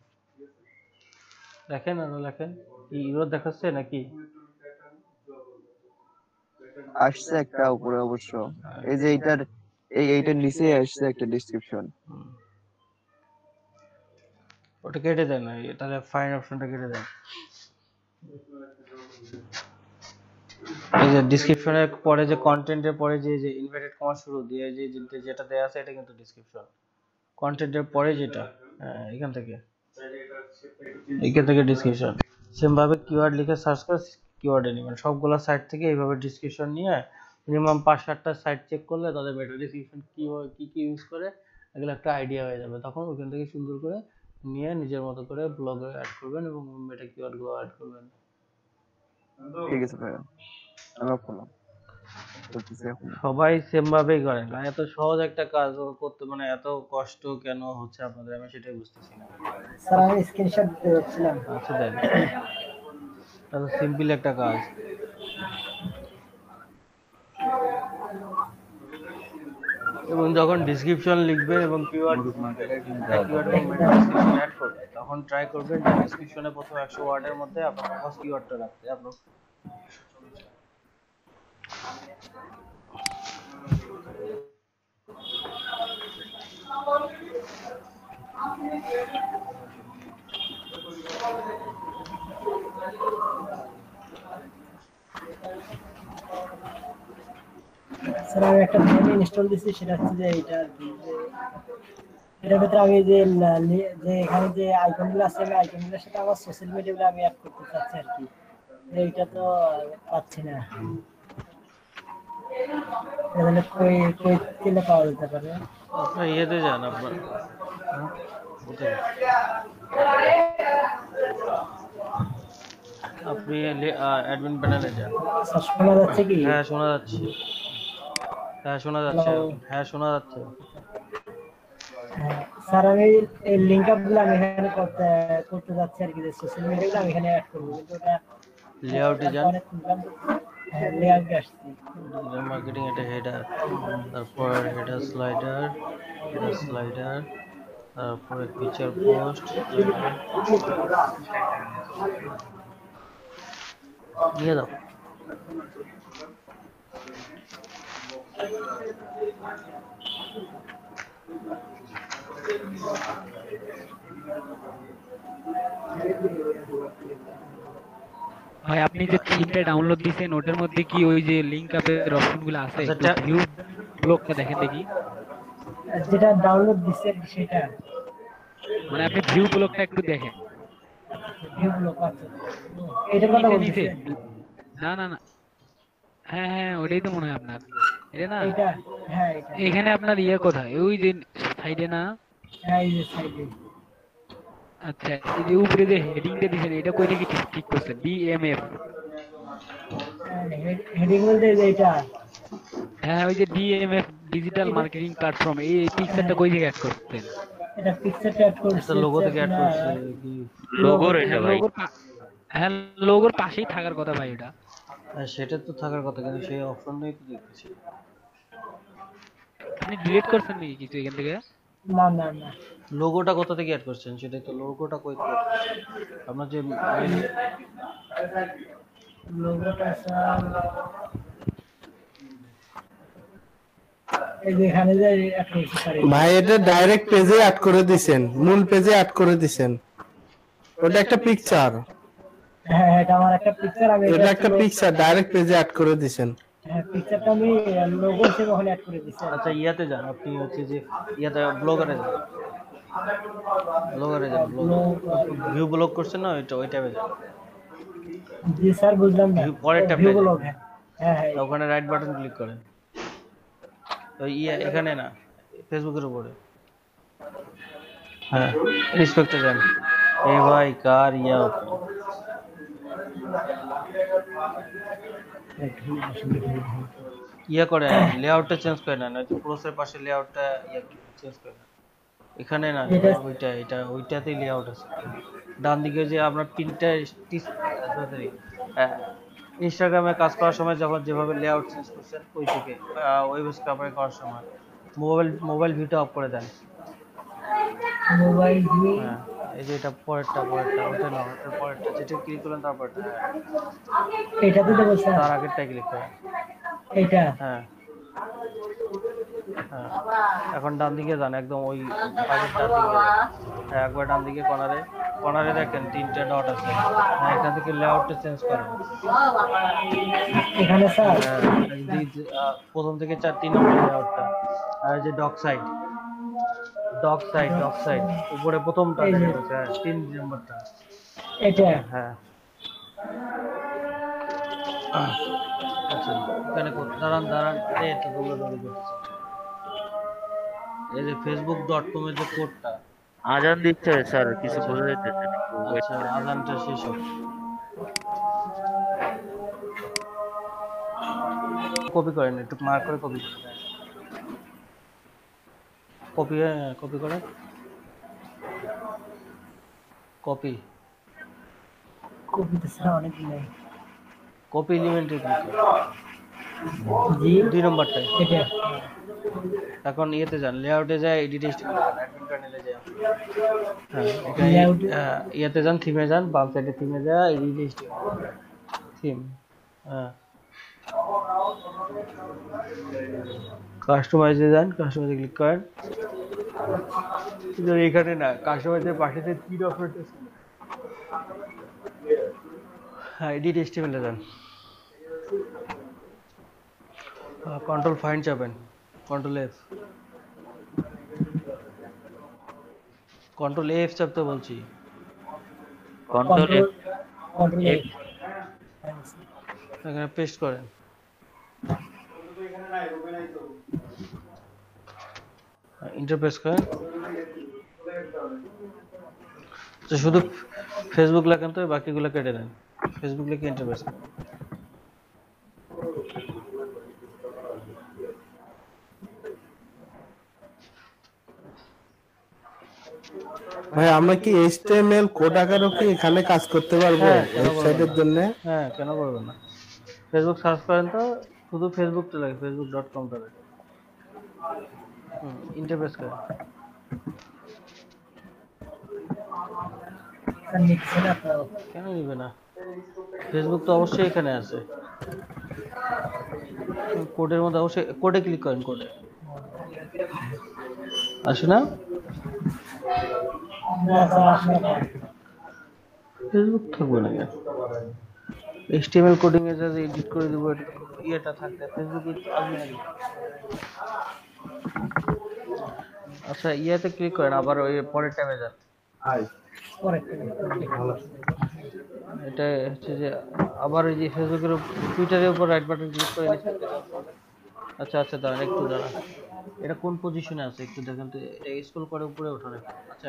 লেখেন আর লেখেন, কি ইরর দেখাচ্ছে নাকি? আসছে একটা উপরে অবশ্য, এই যে এইটার নিচে আসছে একটা ডেসক্রিপশন। ওটা কেটে দেন, তাহলে ফাইন অপশনটা কেটে দেন। এই যে ডেসক্রিপশনের পরে যে কন্টেন্টের পরে যে ইনভার্টেড কমা শুরু দিয়ে যেটা দেয়া আছে এটা কিন্তু ডেসক্রিপশন। কন্টেন্টের পরে যেটা, এখান থেকে ডেসক্রিপশন। সেম ভাবে কিওয়ার্ড লিখে সার্চ করে কিওয়ার্ডে নেবেন। সবগুলা সাইট থেকে এইভাবে ডেসক্রিপশন নিয়ে মিনিমাম 5-7টা সাইট চেক করলে তাদের বেটার ডেসক্রিপশন কি কি ইউজ করে এগুলো একটা আইডিয়া হয়ে যাবে। তখন ওখান থেকে সুন্দর করে নিয়ে নিজের মতো করে ব্লগে অ্যাড করবেন এবং মেটা কিওয়ার্ডগুলো অ্যাড করবেন। ঠিক আছে ভাই, আমি করলাম। সবাই সেম ভাবেই করেন, এত সহজ একটা কাজ করতে মানে এত কষ্ট কেন হচ্ছে আপনাদের, আমি সেটাই বুঝতেছি না। স্যার আমি স্ক্রিনশট দিতে যাচ্ছিলাম। আচ্ছা দেন, এত সিম্পল একটা কাজ। এবং যখন ডেসক্রিপশন লিখবেন এবং কিওয়ার্ড অ্যাড করবেন, তখন ট্রাই করবেন যে ডেসক্রিপশনে প্রথম 100 ওয়ার্ডের মধ্যে আপনার ফার্স্ট কিওয়ার্ডটা রাখতে। আপনার স্যার আমি একটা ফোন ইনস্টল দিছি, সেটা হচ্ছে যে এটার ভিতরে আমি যে এখানে যে আইকনগুলো আছে, আমি আইকনগুলোর সাথে আমার সোশ্যাল মিডিয়াগুলো আমি অ্যাড করতে চাচ্ছি আর কি। এইটা তো পাচ্ছি না, তাহলে কই গেলে পাওয়া যেতে পারে? আপনার ইয়েতে যান, আপনার আপনি অ্যাডমিন প্যানেলে যান। শোনা যাচ্ছে কি? হ্যাঁ শোনা যাচ্ছে, হ্যাঁ শোনা যাচ্ছে, হ্যাঁ শোনা যাচ্ছে। স্যার আমি এই লিংক আপগুলো আমি এখানে করতে যাচ্ছি আর কি, যে সোশ্যাল মিডিয়াগুলো আমি এখানে অ্যাড করব, কিন্তু ওটা লেআউটে যান, লেআউটে আসছি। ডিজিটাল মার্কেটিং, এটা হেডার, তারপর হেডার স্লাইডার, তারপরে ফিচার পোস্ট নিয়ে দাও। ভাই আপনি যে থিমটা ডাউনলোড দিয়েছেন ওটার মধ্যে কি ওই যে লিংক আপের অপশনগুলো আছে? ভিউ ব্লকটা দেখেন দেখি। যেটা ডাউনলোড দিছে সেটা মানে আপনি ভিউ ব্লকটা একটু দেখেন। ভিউ ব্লক আছে এটা কথা বলছেন? না না না, হ্যাঁ হ্যাঁ ওটাই তো মনে হয় আপনার, এটা না? এটা হ্যাঁ, এটা এখানে আপনার ইয়ে কোথায়? ওই যে সাইডে না? হ্যাঁ এই যে সাইডে। আচ্ছা, এই যে উপরে যে হেডিংটা দিয়েছেন এটা কই থেকে ঠিক করছেন? ডিএমএফ হেডিং বলতে এটা? হ্যাঁ ওই যে ডিএমএফ ডিজিটাল মার্কেটিং প্ল্যাটফর্ম, এই পিকচারটা কই থেকে অ্যাড করছেন? এটা পিকচারটা অ্যাড করছে, লোগো থেকে অ্যাড করছে কি? লোগোর এটা ভাই, হ্যাঁ লোগোর পাশেই থাকার কথা ভাই এটা। সেটা তো থাকার কথা, কিন্তু সেই অপশনটাই তো দেখতেছি। আপনি ডিলিট করছেন নাকি কিছু এখান থেকে? না না না লোগোটা কোথা থেকে অ্যাড করছেন সেটাই তো, লোগোটা কই থেকে আপনার যে লোগোটা স্যার এই যে এখানে যে অ্যাড করতে পারি ভাই এটা ডাইরেক্ট পেজে অ্যাড করে দিবেন, মূল পেজে অ্যাড করে দিবেন। ওটা একটা পিকচার, হ্যাঁ এটা আমার একটা পিকচার, আমি এটা একটা পিকচার ডাইরেক্ট পেজে অ্যাড করে দিবেন। হ্যাঁ পিকচারটা আমি লোগো হিসেবে ওখানে অ্যাড করে দিছি। আচ্ছা ইয়াতে যান আপনি, হচ্ছে যে ইয়াতে ব্লগারে যান, ব্লগারে যান, ভিউ ব্লগ করছেন না ওই ট্যাবে যান। জি স্যার বুঝলাম না, পরের ট্যাবে ভিউ ব্লগ। হ্যাঁ হ্যাঁ ওখানে রাইট বাটন ক্লিক করেন, তো এখানে না ফেসবুকের উপরে, হ্যাঁ রেসপেক্টে যান। এই ভাই কার করে লেআউটটা চেঞ্জ করে না, নয়তো ক্রসের পাশে লেআউটটা চেঞ্জ করে না, এখানে না ওইটাতেই লেআউট আছে। ডান দিকে যে আপনার ইনস্টাগ্রামে কাজ করার সময় যখন যেভাবে লেআউট চেঞ্জ করছেন ওই থেকে ওয়েব স্ক্রাপারে করার সময় মোবাইল ভিউটা অফ করে দেন। মোবাইল ভিউ, হ্যাঁ এই যে এটা পরেরটা ওটা না, ওটার পরেরটা যেটা ক্লিক করলেন তারপরটা, এটাতে দেব স্যার, তার আগেরটা ক্লিক করেন এটা। হ্যাঁ হ্যাঁ এখন ডান দিকে যান, একদম ওই বাড়ির ডান দিকে যান, একবার ডান দিকে কর্নারে দেখেন 3টে ডট আছে, এখান থেকে লেআউটটা চেঞ্জ করেন। এখানে স্যার প্রথম থেকে 3 নম্বর লেআউটটা, আর যে ডক সাইড উপরে প্রথমটা দেখা যাচ্ছে 3 নম্বরটা এটা। হ্যাঁ আচ্ছা এখানে দাঁড়ান এটা দৌড়াদৌড়ি করতেছে। এই যে facebook.com এর যে কোডটা আজান দিচ্ছে স্যার, কিছু বোঝা যাচ্ছে না। আচ্ছা আজানটা শেষ হোক, কপি করেন, একটু মার্ক করে কপি করেন, কপি করেন, কপিতে স্যার অনেক নেই। কপি এলিমেন্টে জি 2 নম্বরটা এটা। এখন ইয়েতে যান, লেআউটে যায়, এডিট স্টাইলে যান, অ্যাডমিন প্যানেলে যান, হ্যাঁ ইয়েতে যান, থিমে যান, বাম সাইডে থিমে যায়, এডিট স্টাইল থিম, হ্যাঁ কাস্টমাইজে যান, কাস্টমাইজে ক্লিক করেন। কিন্তু এখানে না, কাস্টমাইজের পাশে 3 অপশন আছে, হ্যাঁ এডিট স্টাইলে যান, কন্ট্রোল ফাইন্ড চাপেন, কন্ট্রোল এফ চাপতে বলছি, কন্ট্রোল এফ এখানে পেস্ট করেন। ইন্টারপ্রেস করেন, শুধু ফেসবুক লেখেন, তো বাকিগুলো কেটে দেন, ফেসবুক লিখে ইন্টারপ্রেস করেন। ভাই আমরা কি HTML কোড আকারেও কি এখানে কাজ করতে পারবো ওয়েবসাইটের জন্য? হ্যাঁ কেন করবেন না, ফেসবুক সার্চ করেন, তো শুধু ফেসবুকটা লাগে, facebook.com টা লাগে, ইন্টারপ্রেস করেন। কেন নিবে না, ফেসবুক তো অবশ্যই এখানে আছে, কোডের মধ্যে অবশ্যই, কোডে ক্লিক করেন, কোডে আসে না, ফেসবুক থাকবে না কেন, HTML কোডিং এ যদি এডিট করে দেবো ইয়েটা থাকতে, ফেসবুকে আসবে নাকি? আচ্ছা ইয়াতে ক্লিক করেন, আবার ওই পরের ট্যাবে যান, এটা হচ্ছে যে আবার ওই যে ফেসবুকের টুইটারের উপর রাইট বাটন ক্লিক করে নিচে। আচ্ছা দাঁড়ান একটু দাঁড়ান, এটা কোন পজিশনে আছে একটু দেখেন তো, এটা স্ক্রল করে উপরে ওঠান। আচ্ছা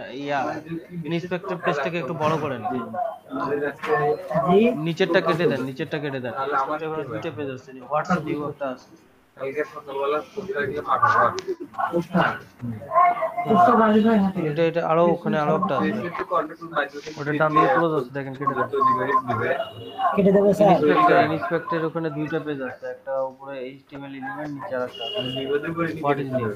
ইন্সপেক্টর পেজটাকে একটু বড় করেন, নিচেরটা কেটে দেন, দুইটা পেজ আছে, হোয়াটসঅ্যাপ ভিউ একটা আছে, এটা আরো ওখানে আরো একটা আছে, ওটা ডান দিকে ক্লোজ আছে, দেখেন কেটে দেব স্যার। ইন্সপেক্টর ওখানে দুইটা পেজ আছে, একটা উপরে HTML এলিমেন্ট, নিচে আরেকটা হোয়াট ইজ নিউ,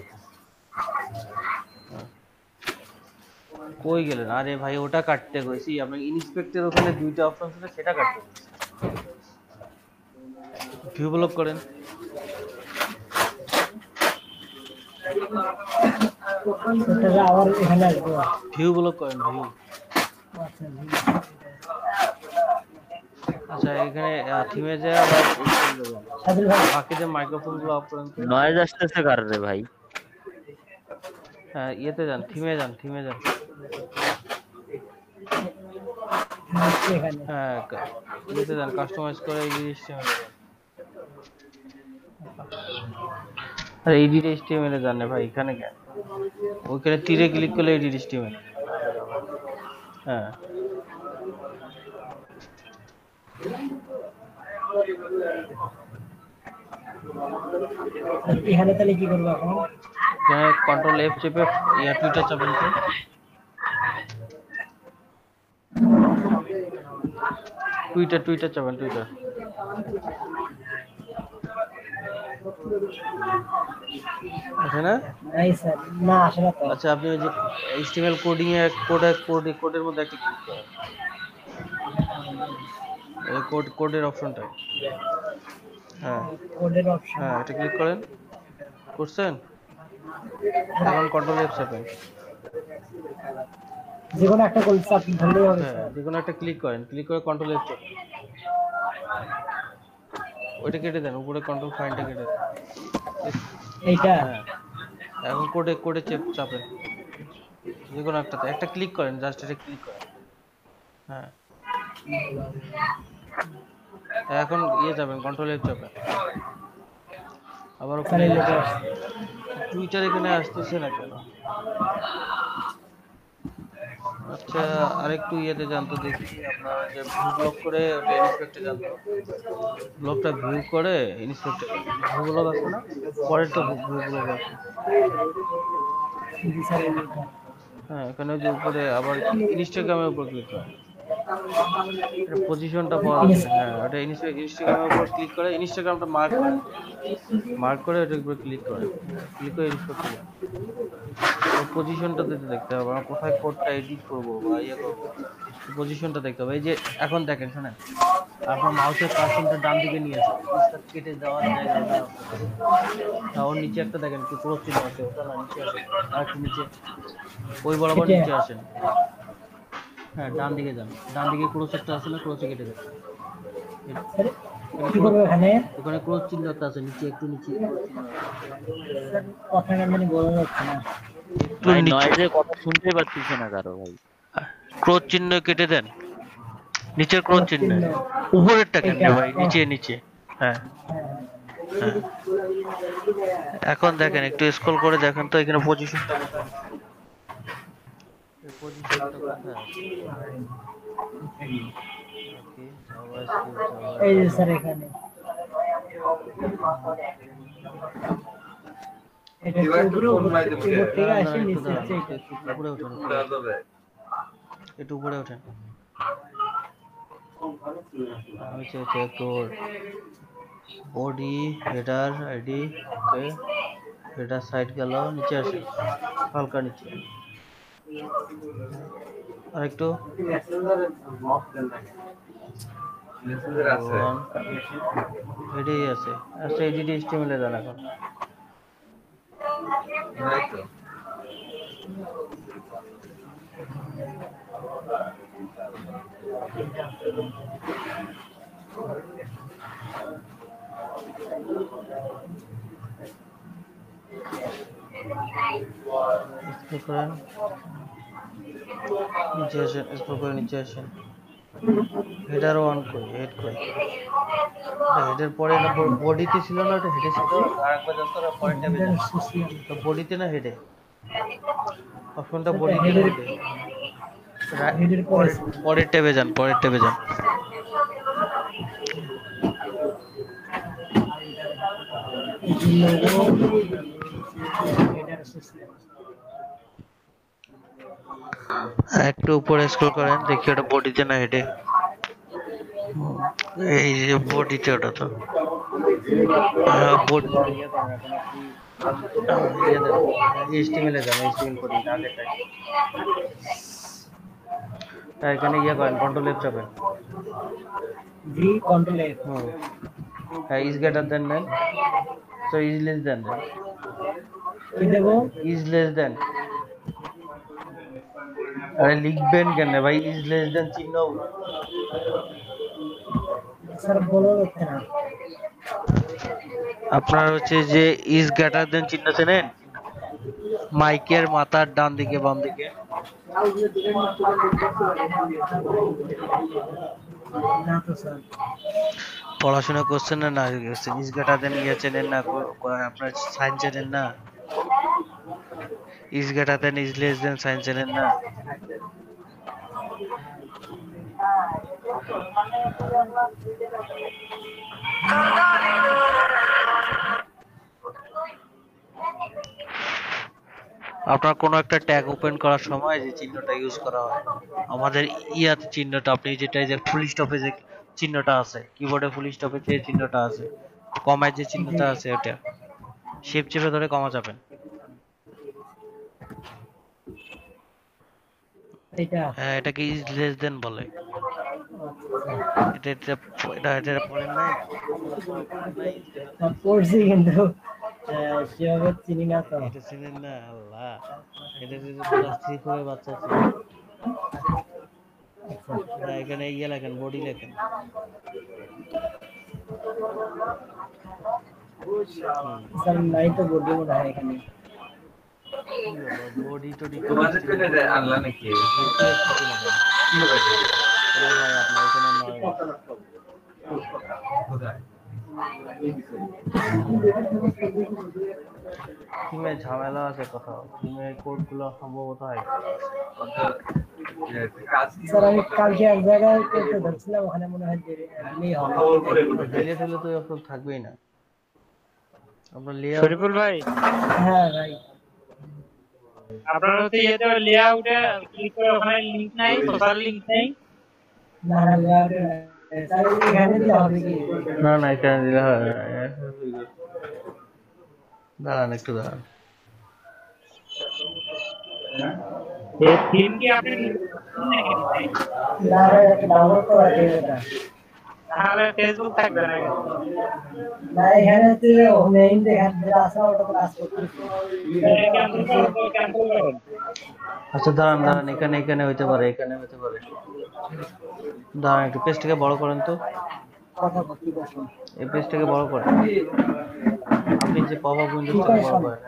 কই গেলেন? আরে ভাই ওটা কাটতে কইছি আপনাকে, ইন্সপেক্টর ওখানে দুইটা অপশন ছিল সেটা কাটতে কইছি। ভিউ ব্লক করেন। সেটা আবার এখানে আসবো। ভিউ ব্লক করেন, ভিউ। আচ্ছা এখানে থিমে যায় আবার বাকি যে মাইক্রোফোন গুলো অফ করেন। নয়েজ আসতেছে কার রে ভাই? হ্যাঁ ইয়েতে যান, থিমে যান, থিমে যান। হ্যাঁ ইয়েতে যান, কাস্টমাইজ করে এডিট HTML এ যান। আরে এডিট HTML এ যান না ভাই, এখানে কেন? ওইখানে তীরে ক্লিক করলে এডিট HTML। হ্যাঁ এখানে তাহলে কি করবো এখন? এখানে কন্ট্রোল F চেপে টুইটার চাপেন তো। টুইটার চাপেন, টুইটার। আছে না? এই স্যার না আসে না তো। আচ্ছা আপনি ওই যে HTML কোডিং এ কোডের মধ্যে একটা ক্লিক করেন, এই কোডের অপশনটা। হ্যাঁ কোডের অপশন। হ্যাঁ এটা ক্লিক করেন। করছেন? এখন কন্ট্রোল F চাপেন। যেকোনো একটা কোড চাপ ধরলেই হবে। হ্যাঁ যেকোনো একটা ক্লিক করেন, ক্লিক করে কন্ট্রোল F চাপেন। ওইটা কেটে দেন, উপরে কন্ট্রোল ফাইনটা কেটে দেন। এইটা হ্যাঁ এখন কোডে চাপেন, যেকোনো একটা ক্লিক করেন, জাস্ট এটা ক্লিক করেন। হ্যাঁ এখন যাবেন, কন্ট্রোল F চাপেন। আবার ওখানে টুইটার এখানে আসতেছে না কেন? আচ্ছা আরেকটু ইয়েতে জানতো দেখি, আপনার যে ভিউ ব্লক করে ওটা ইন্সপেক্টে জানতো, ব্লকটা ভিউ করে ইন্সপেক্টে ভিউ ব্লক আছে না, পরের তো ভিউ ব্লক আছে। হ্যাঁ এখানে যে উপরে আবার ইনস্টাগ্রামের উপর ক্লিক করে পজিশনটা পাওয়া যাচ্ছে। হ্যাঁ ওটা ইনস্টাগ্রামের উপর ক্লিক করে ইনস্টাগ্রামটা মার্ক করে ওটার উপর ক্লিক করে ইন্সপেক্ট করে পজিশনটা দেখতে হবে, আমরা কোথায় কোডটা এডিট করবো বা ইয়ে করবো, পজিশনটা দেখতে হবে। এই যে এখন দেখেন, শোনেন, আপনার মাউসের কার্সরটা ডান দিকে নিয়ে আসেন, কেটে দেওয়ার জায়গায় ওর নিচে একটা দেখেন একটু ক্রস চিহ্ন আছে, ওটা না নিচে আসেন, আর একটু নিচে ওই বরাবর নিচে আসেন। হ্যাঁ ডান দিকে যান, ডান দিকে ক্রস একটা আছে না, ক্রসে কেটে দেন। ওখানে ক্রস চিহ্ন একটা আছে নিচে, একটু নিচে কথাটা মানে বোঝা যাচ্ছে না, ভাই নয়েজে কথা শুনতে পাচ্ছিস না কারো ভাই। ক্রস চিহ্ন কেটে দেন, নিচের ক্রস চিহ্ন, উপরেরটা কেন ভাই, নিচে। হ্যাঁ হ্যাঁ এখন দেখেন একটু স্ক্রল করে দেখেন তো এখানে পজিশনটা কোথায়, এই যে স্যার এখানে এটা উপরে থেকে আসে নিচে উপরে ওঠেন, একটু উপরে ওঠেন। বডি হেডার আইডি, ওকে হেডার সাইড গেল, নিচে আসে হালকা নিচে, আর একটু এটাই আছে। আচ্ছা এডিট HTML এ যান এখন। স্ক্রল করেন নিচে আসেন, স্ক্রল করে নিচে আসেন, হেডার অন করি, হেড করি, হেডের পরে না বডিতে ছিল না, ওটা হেডে ছিল, আরেকবার জানতো না পরের ট্যাবে যান, তো বডিতে না হেডে, অপশনটা বডিতে না হেডে, পরের ট্যাবে যান, একটু উপরে স্ক্রল করেন, দেখি ওটা বডিতে না হেডে, এই যে বডিতে, ওটা তো বোর্ড ইয়ে করেন এখন আপনি ইয়ে দেন HTML এ যান HTML কোডিং আগেরটাই এখানে ইয়ে করেন কন্ট্রোল F চাপেন ভি কন্ট্রোল এফ হ্যাঁ is greater than then so is less than কি দেবো ইজ লেস দেন আরে লিখবেন কেন ভাই ইজ লেস দেন চিহ্ন স্যার বলো হচ্ছে না আপনার হচ্ছে যে ইজ গ্রেটার দেন চিহ্ন চেনেন মাইকের মাথার ডান দিকে বাম দিকে না তো স্যার পড়াশোনা করছেন না না ইজ গ্রেটার দেন ইয়ে চেনেন না আপনার সাইন চেনেন না is greater than is less than sign চেনেন না আপনার কোনো একটা ট্যাগ ওপেন করার সময় যে চিহ্নটা ইউজ করা হয় আমাদের ইয়াতে চিহ্নটা আপনি যেটা যে ফুল স্টপে যে চিহ্নটা আছে কিবোর্ডে ফুল স্টপে যে চিহ্নটা আছে কমায় যে চিহ্নটা আছে ওটা শিফট চেপে ধরে কমা চাপেন হ্যাঁ এটাকে ইজ লেস দেন বলে এটা পড়েন নাই পড়ছি কিন্তু সেভাবে চিনি না তো এটা চিনেন না আল্লাহ এটা যে ক্লাস 3 করে বাচ্চা ছিল এখানে ইয়ে লেখেন বডি লেখেন স্যার নাই তো বডি মনে হয় এখানে বডি টডি তোমাদের কোনে আনলা নাকি কি হবে ভাই আপনার এখানে নয় টিমে ঝামেলা আছে কোথাও টিমে কোডগুলো সম্ভবত হয় স্যার আমি কালকে এক জায়গায় করতে ধরছিলাম ওখানে মনে হয় দিলেই হবে ডিলিট হলে তো আপনার থাকবেই না আপনার লেআউট শরীফুল ভাই হ্যাঁ ভাই আপনার হচ্ছে ইয়েতে লেআউটে ক্লিক করে ওখানে লিংক নাই সোশ্যাল লিংক নাই না স্যার এখানে দিলে হবে কি না না এখানে দিলে হয় দাঁড়ান একটু দাঁড়ান এই থিম কি আপনি না ডাউনলোড করা যায় এটা তাহলে ফেসবুক থাকবে না না এখানে তো মেইন যেটা আছে ওটা তো কাজ করতেছে আচ্ছা দাঁড়ান দাঁড়ান এখানে এখানে হইতে পারে এখানে হইতে পারে দাঁড়ান একটু পেজটাকে বড় করেন তো কথা কি বলছেন এই পেজটাকে বড় করেন আপনি যে পপআপ উইন্ডোজটা বড় করেন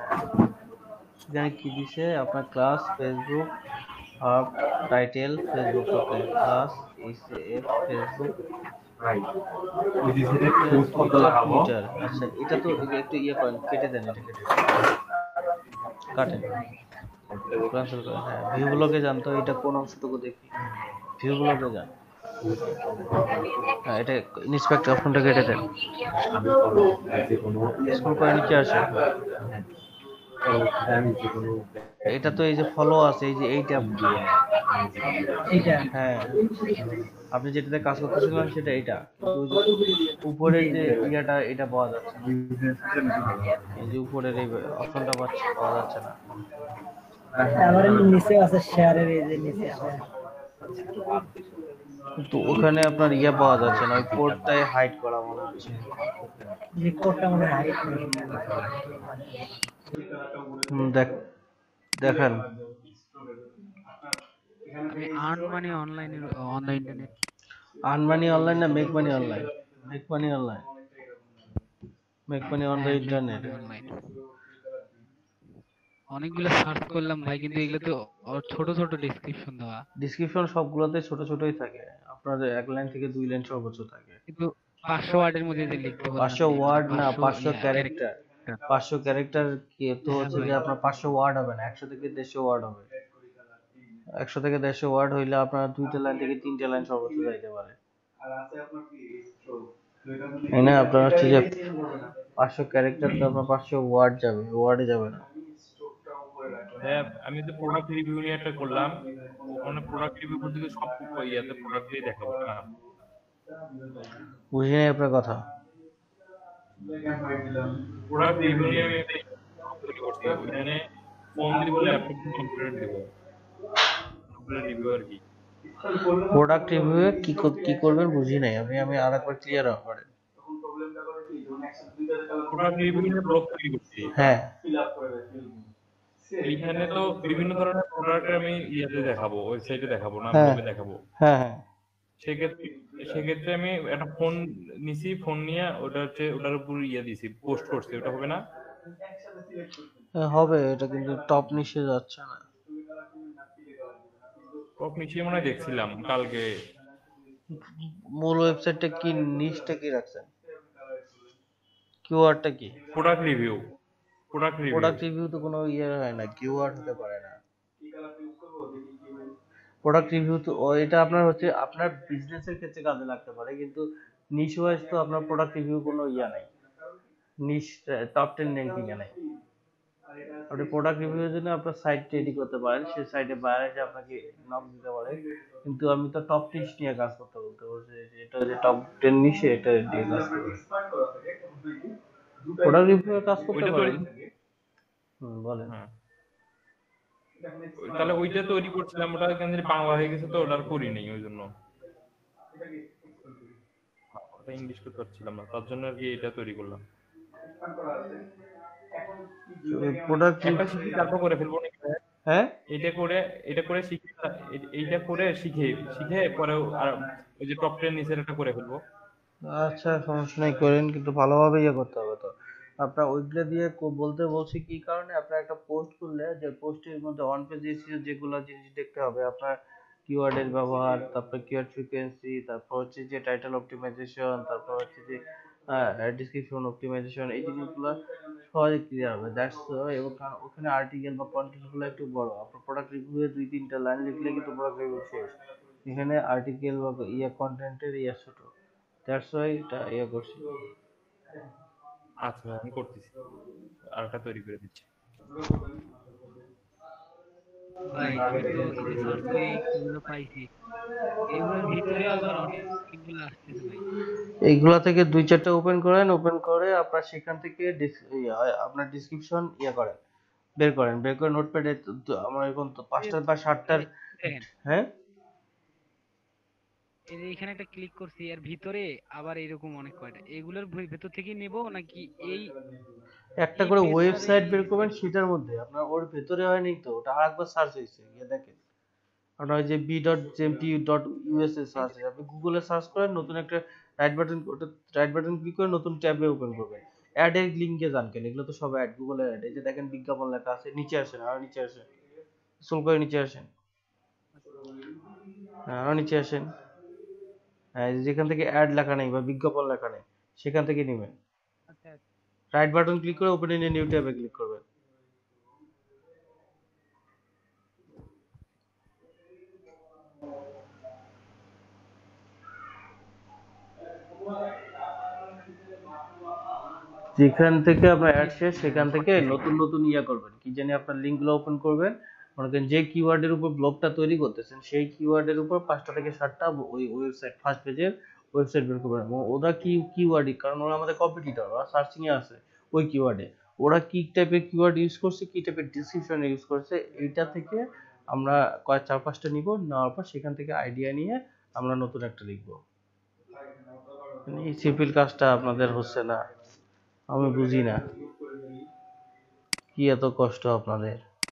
এখানে কি দিছে আপনার class Facebook hub title Facebook ওকে ক্লাস এসএফ ফেসবুক রাইট ওই ডিজাইনে পোস্ট কত লাগাবো আচ্ছা এটা তো একটু ইয়ে করেন কেটে দেন এটা কেটে কাটেন ক্যান্সেল করেন হ্যাঁ ভিউ ব্লগে যান তো এটা কোন অংশটুকু দেখি ভিউ ব্লগে যান হ্যাঁ এটা ইন্সপেক্ট অপশনটা কেটে দেন স্ক্রল করে নিচে আসেন এটা তো এই যে ফলো আছে এই যে এইটা হ্যাঁ আপনি যেটাতে কাজ করতেছিলেন সেটা এইটা উপরে যে ইয়াটা এটা পাওয়া যাচ্ছে এই যে উপরের এই অপশনটা পাওয়া যাচ্ছে না আমার নিচে আছে শেয়ারের এই যে নিচে আছে তো ওখানে আপনার ইয়া পাওয়া যাচ্ছে না ওই কোডটাই হাইড করা মনে হচ্ছে এই কোডটা মনে হাইড দেখেন earn money online on the internet earn money online না make money online make money online make money on the internet অনেকগুলো সার্চ করলাম ভাই কিন্তু এগুলো তো ছোট ছোট ডেসক্রিপশন দেওয়া ডেসক্রিপশন সবগুলোতে ছোট ছোটই থাকে আপনার এক লাইন থেকে 2 লাইন সর্বোচ্চ থাকে কিন্তু 500 ওয়ার্ডের মধ্যে যে লিখতে বলে 500 ওয়ার্ড না 500 ক্যারেক্টার 500 ক্যারেক্টার কি তো হচ্ছে যে আপনার 500 ওয়ার্ড হবে না 100 থেকে 150 ওয়ার্ড হবে 100 থেকে 150 ওয়ার্ড হইলে আপনার 2টা লাইন থেকে 3টা লাইন সর্বোচ্চ যাইতে পারে আর আছে আপনার কি এখানে আপনার হচ্ছে যে 500 ক্যারেক্টার তো আপনার 500 ওয়ার্ড যাবে ওয়ার্ডে যাবে না হ্যাঁ আমি তো প্রোডাক্ট রিভিউ নিয়ে একটা করলাম ওখানে প্রোডাক্ট রিভিউ করতে সব ইয়াতে প্রোডাক্ট দিয়ে দেখাবো না বুঝিনি আপনার কথা প্রোডাক্ট রিভিউ নিয়ে আমি একটা তৈরি করছি, ওইখানে ফোন দিব, ল্যাপটপ দিব, কম্পিউটার দিব, ওগুলো রিভিউ আর কি। প্রোডাক্ট রিভিউয়ে কি করবেন বুঝি নাই, আমি আরেকবার ক্লিয়ার করেন। প্রোডাক্ট রিভিউ নিয়ে ব্লগ তৈরি করছি। হ্যাঁ, এইখানে তো বিভিন্ন ধরনের প্রোডাক্ট আমি ইয়েতে দেখাবো, ওয়েবসাইটে দেখাবো না, হ্যাঁ, ব্লগে দেখাবো। হ্যাঁ, হ্যাঁ, সেক্ষেত্রে আমি একটা ফোন নিছি, ফোন নিয়ে ওটার উপর দিছি, পোস্ট করছি, ওটা হবে না? হবে, এটা কিন্তু টপ নিচে যাচ্ছে না। টপ নিচে মনে হয় দেখছিলাম কালকে। মূল ওয়েবসাইটটা কি, নিচটা কি রাখছেন, কিওয়ার্ডটা কি? প্রোডাক্ট রিভিউ তো কোনো হয় না, কিওয়ার্ড হতে পারে না। প্রোডাক্ট রিভিউ তো এটা আপনার হচ্ছে আপনার বিজনেসের ক্ষেত্রে কাজে লাগতে পারে, কিন্তু নিশ ওয়াইজ তো আপনার প্রোডাক্ট রিভিউ কোনো নাই, নিশ টপ 10 র্যাঙ্কিং এ নাই। আপনি প্রোডাক্ট রিভিউর জন্য আপনার সাইট রেডি করতে পারেন, সেই সাইটে বাইরে এসে আপনাকে নক দিতে পারে, কিন্তু আমি তো টপ নিশ নিয়ে কাজ করতে বলছি, এটা যে টপ 10 নিশে এটা দিয়ে কাজ করতে প্রোডাক্ট রিভিউ কাজ করতে পারেন। বলেন। তাহলে ওইটা তৈরি করছিলাম, ওটা কেন বাংলা হয়ে গেছে তো ওটা করি নাই, ওই জন্য ওটা ইংলিশ করতে পারছিলাম না, তার জন্য আর কি এটা তৈরি করলাম। প্রোডাক্ট একটা শিখি তারপর করে ফেলবো নাকি? হ্যাঁ, এটা করে শিখে, এইটা করে শিখে পরে আর ওই যে টপ 10 নিচের একটা করে ফেলবো। আচ্ছা, সমস্যা নাই, করেন, কিন্তু ভালোভাবে করতে হবে। তো আপনার ওইগুলা দিয়ে বলতে বলছি কি কারণে, আপনার একটা পোস্ট করলে যে পোস্টের মধ্যে অন পেজ এসিও যেগুলো জিনিস দেখতে হবে, আপনার কিওয়ার্ডের ব্যবহার, তারপর কিওয়ার্ড ফ্রিকোয়েন্সি, তারপর হচ্ছে যে টাইটেল অপটিমাইজেশন, তারপর হচ্ছে যে ডেসক্রিপশন অপটিমাইজেশন, এই জিনিসগুলো সহজে ক্লিয়ার হবে। দ্যাটস এবং ওখানে আর্টিকেল বা কন্টেন্ট গুলো একটু বড়, আপনার প্রোডাক্ট রিভিউয়ে 2-3টা লাইন লিখলে কিন্তু প্রোডাক্ট রিভিউ শেষ। এখানে আর্টিকেল বা কন্টেন্টের ছোট, দ্যাটস ওয়াই এটা করছি। আচ্ছা, আমি করতেছি, আরেকটা তৈরি করে দিচ্ছি। ভাই আমি তো এই যে সার্চ করে এইগুলো পাইছি, এগুলোর ভিতরে আবার অনেকগুলো আসতেছে ভাই। এইগুলা থেকে 2-4টা ওপেন করেন, ওপেন করে আপনার সেখান থেকে আপনার ডেসক্রিপশন করেন, বের করে নোটপ্যাডে আমার এখন তো 5টা বা 7টার। হ্যাঁ, এই যে এখানে একটা ক্লিক করছি, এর ভিতরে আবার এরকম অনেক কয়টা, এগুলোর ভেতর থেকে নেব নাকি একটা করে ওয়েবসাইট বের করবেন, সেটার মধ্যে আপনার ওর ভেতরে হয়নি তো, ওটা আরেকবার সার্চ হয়েছে, দেখেন আপনার ওই যে b.jmt.us এ সার্চ, আপনি গুগলে সার্চ করেন, নতুন একটা রাইট বাটন ক্লিক করে নতুন ট্যাবে ওপেন করবেন, অ্যাড এর লিংকে যান, কেন এগুলো তো সব অ্যাড, গুগলের অ্যাড। এই যে দেখেন বিজ্ঞাপন লেখা আছে, নিচে আসেন, আর নিচে আসেন, স্ক্রল করে নিচে আসেন, আর নিচে আসেন, হ্যাঁ, যেখান থেকে অ্যাড লেখা নেই বা বিজ্ঞাপন লেখা নেই সেখান থেকে নেবেন, রাইট বাটন ক্লিক করে ওপেন ইন এ নিউ ট্যাবে ক্লিক করবেন। যেখান থেকে আপনার অ্যাড শেষ, সেখান থেকে নতুন নতুন করবেন, কি জানি আপনার লিঙ্কগুলো ওপেন করবেন, মনে করেন যে কিওয়ার্ডের উপর ব্লগটা তৈরি করতেছেন সেই কিওয়ার্ডের উপর 5টা থেকে 7টা ওই ওয়েবসাইট, ফার্স্ট পেজের ওয়েবসাইট বের করবেন। ওরা কি কিওয়ার্ডই, কারণ ওরা আমাদের কম্পিটিটর, ওরা সার্চিং এ আছে ওই কিওয়ার্ডে, ওরা কি টাইপের কিওয়ার্ড ইউজ করছে, কি টাইপের ডেসক্রিপশন ইউজ করছে, এইটা থেকে আমরা 4-5টা নিব, নেওয়ার পর সেখান থেকে আইডিয়া নিয়ে আমরা নতুন একটা লিখবো। এই সিম্পল কাজটা আপনাদের হচ্ছে না, আমি বুঝি না কি এত কষ্ট আপনাদের।